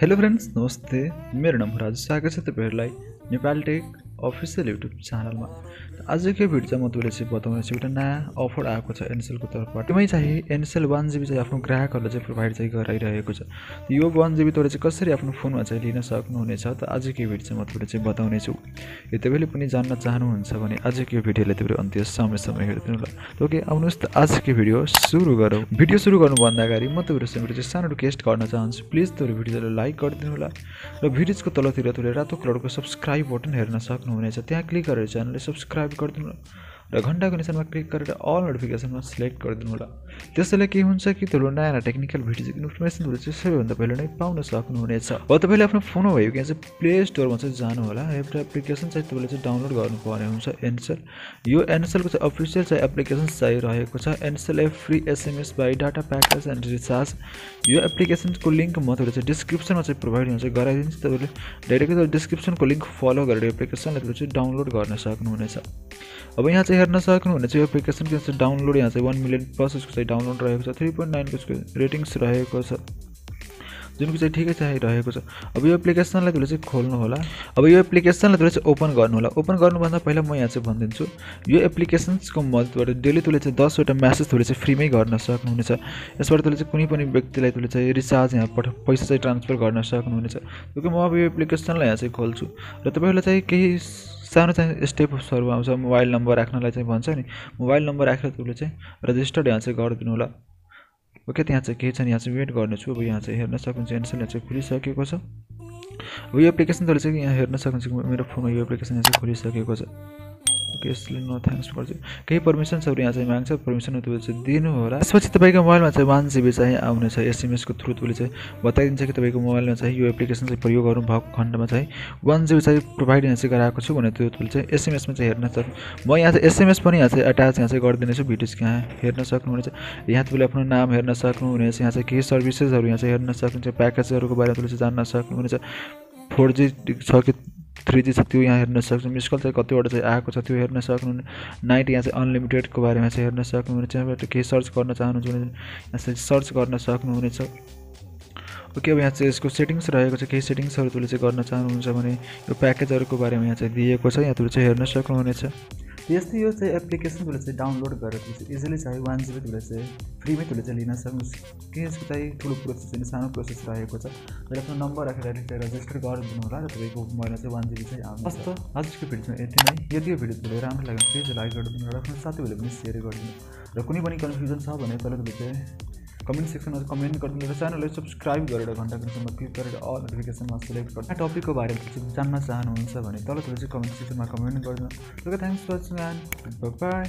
hello friends नमस्ते मेरो नाम राजु स्वागत छ तपाईहरुलाई नेपालटेक अफिसियल युट्युब च्यानलमा आजको भिडियो चाहिँ म तपाईलाई चाहिँ बताउने छु एउटा नयाँ अफर आएको छ एनसेल को तर्फबाट त्यसमै चाहिँ एनसेल 1GB चाहिँ आफ्नो ग्राहकहरुलाई चाहिँ प्रोवाइड चाहिँ गराइरहेको छ यो 1GB तपाईले चाहिँ कसरी आफ्नो फोनमा चाहिँ लिन सक्नुहुनेछ त आजको भिडियो चाहिँ म तपाईलाई चाहिँ बताउने छु यो तपाईले पनि जान्न चाहनुहुन्छ भने आजको भिडियोलाई तपाईले अन्त्यसम्म हेर्दिनु होला ओके आउनुस् त आजको भिडियो सुरु गरौँ भिडियो सुरु गर्नुभन्दा अगाडि म तपाईहरुसँग चाहिँ सानो रिक्वेस्ट गर्न चाहन्छु प्लिज तपाईले भिडियोलाई लाइक गरिदिनु होला र भिडियोको तलतिर तपाईले रातो कलरको सब्स्क्राइब बटन हेर्न सक्नुहुनेछ त्यहाँ क्लिक गरेर च्यानललाई सब्स्क्राइब गरिदिनु र घण्टाको निशानमा क्लिक गरेर अल नोटिफिकेसनमा सिलेक्ट गरिदिनु होला त्यसैले के हुन्छ कि तपाईहरु नयाँ टेक्निकल भिडियोको इन्फर्मेसनहरु चाहिँ सबैभन्दा पहिले नै पाउन सक्नुहुनेछ अब तपाईले आफ्नो फोनमा भयो कि चाहिँ प्ले स्टोरमा चाहिँ जानु होला एउटा एप्लिकेसन चाहिँ तपाईले चाहिँ डाउनलोड गर्नुपर्ने हुन्छ एनसेल यो एनसेल को चाहिँ अफिसियल चाहिँ एप्लिकेसन चाहिँ रहेको छ Ncell free SMS by data package and recharge यो एप्लिकेसनको लिंक म तपाईले चाहिँ डिस्क्रिप्सनमा चाहिँ प्रोवाइड हुन्छ गराइदिन्छु तपाईले डाइरेक्टली डिस्क्रिप्सनको लिंक फलो गरेर एप्लिकेसनलाई तपाईले चाहिँ डाउनलोड गर्न सक्नुहुनेछ अब यहाँ चाहिँ हेर्न सक्नुहुनेछ यो एप्लिकेसनको चाहिँ डाउनलोड यहाँ चाहिँ 1 मिलियन प्लस यसको चाहिँ डाउनलोड रहेको छ 3.9 को यसको रेटिङ्स रहेको छ जुनको चाहिँ ठिकै चाहिँ रहेको छ अब यो एप्लिकेसनलाई तपाईले चाहिँ खोल्नु होला अब यो एप्लिकेसनलाई तपाईले चाहिँ ओपन गर्नु होला ओपन गर्नुभन्दा पहिला म यहाँ चाहिँ भनिदिन्छु यो एप्लिकेसनको मद्दतबाट डेली तपाईले चाहिँ 10 वटा मेसेज तपाईले चाहिँ फ्रीमै गर्न सक्नुहुनेछ यसबाट तपाईले चाहिँ कुनै पनि व्यक्तिलाई तपाईले चाहिँ रिचार्ज यहाँ पैसा चाहिँ ट्रान्सफर गर्न सक्नुहुनेछ क्योंकि म अब यो एप्लिकेसनलाई यहाँ चाहिँ खोल्छु र तपाईहरुलाई चाहिँ केही सानो चाहिँ स्टेप्सहरु आउँछ मोबाइल नम्बर राख्नलाई चाहिँ भन्छ नि मोबाइल नम्बर राखेर तपाईले चाहिँ रजिस्टर्ड यहाँ चाहिँ गरिदिनु होला ओके त्यहाँ चाहिँ के छ यहाँ चाहिँ वेट गर्नेछु अब यहाँ चाहिँ हेर्न सक्नुहुन्छ एनसेल यहाँ चाहिँ खुलिसकेको छ अब यो एप्लिकेसन तपाईले चाहिँ यहाँ हेर्न सक्नुहुन्छ मेरो फोनमा यो एप्लिकेसन यहाँ चाहिँ खुलिसकेको छ ओके यसले नो थ्याङ्क्स गर्छु केही पर्मिसन्सहरु यहाँ चाहिँ माग्छ पर्मिसन तपाईले चाहिँ दिनु होला त्यसपछि तपाईको मोबाइलमा चाहिँ 1GB चाहिँ आउनेछ एसएमएस को थ्रु तपाईले चाहिँ बताइदिन्छ कि तपाईको मोबाइलमा चाहिँ यो एप्लिकेसन चाहिँ प्रयोग गर्नु भएको खण्डमा चाहिँ 1GB चाहिँ प्रोवाइड यहाँ चाहिँ गराएको छु भने त्यो तपाईले चाहिँ एसएमएस मा चाहिँ हेर्न सक्नु म यहाँ चाहिँ एसएमएस पनि यहाँ चाहिँ अट्याच यहाँ चाहिँ गरिदिने छु भिडियोज यहाँ हेर्न सक्नुहुनेछ यहाँ तपाईले आफ्नो नाम हेर्न सक्नुहुनेछ यहाँ चाहिँ के सर्भिसेसहरु यहाँ चाहिँ हेर्न सक्नुहुन्छ प्याकेजहरुको बारेमा तपाईले चाहिँ जान्न सक्नुहुनेछ 4G छ कि 3G छ त्यो यहाँ हेर्न सक्नुहुन्छ मिस कल चाहिँ कतिवटा चाहिँ आएको छ त्यो हेर्न सक्नुहुनेछ नाइट यहाँ चाहिँ अनलिमिटेड को बारेमा चाहिँ हेर्न सक्नुहुनेछ यहाँबाट के सर्च गर्न चाहनुहुन्छ भने यहाँ चाहिँ सर्च गर्न सक्नुहुनेछ ओके अब यहाँ चाहिँ यसको सेटिङ्स रहेको छ केही सेटिङ्सहरु तपाईले चाहिँ गर्न चाहनुहुन्छ भने यो प्याकेजहरुको बारेमा यहाँ चाहिँ दिएको छ यहाँ तपाईले चाहिँ हेर्न सक्नुहुनेछ यस्तै यो चाहिँ एप्लिकेसन तपाईले चाहिँ डाउनलोड गरेर तपाईले इजिली चाहिँ 1GB तपाईले चाहिँ फ्रीमै तपाईले चाहिँ लिन सक्नुहुन्छ के यसको चाहिँ ठुलो प्रोसेस छैन सानो प्रोसेस रहेको छ र आफ्नो नम्बर राखेर रजिस्टर गरिदिनु होला र तपाईको मोबाइलमा चाहिँ 1GB चाहिँ आउँछ जस्तो आजको भिडियोमा यति नै यदि यो भिडियो तपाईलाई राम्रो लाग्यो भने प्लिज लाइक गरिदिनु र आफ्नो साथीहरुले पनि शेयर गरिदिनु र कुनै पनि कन्फ्युजन छ भने तपाईले चाहिँ कमेन्ट सेक्सनमा कमेन्ट गरिदिनु र च्यानललाई सब्स्क्राइब गरेर घण्टाको निशानमा क्लिक गरेर अल नोटिफिकेसनमा सिलेक्ट गर्नु टपिकको बारेमा चाहिँ जान्न चाहनुहुन्छ भने तल तपाईले चाहिँ कमेन्ट सेक्सनमा कमेन्ट गरिदिनु okay thanks for watching and by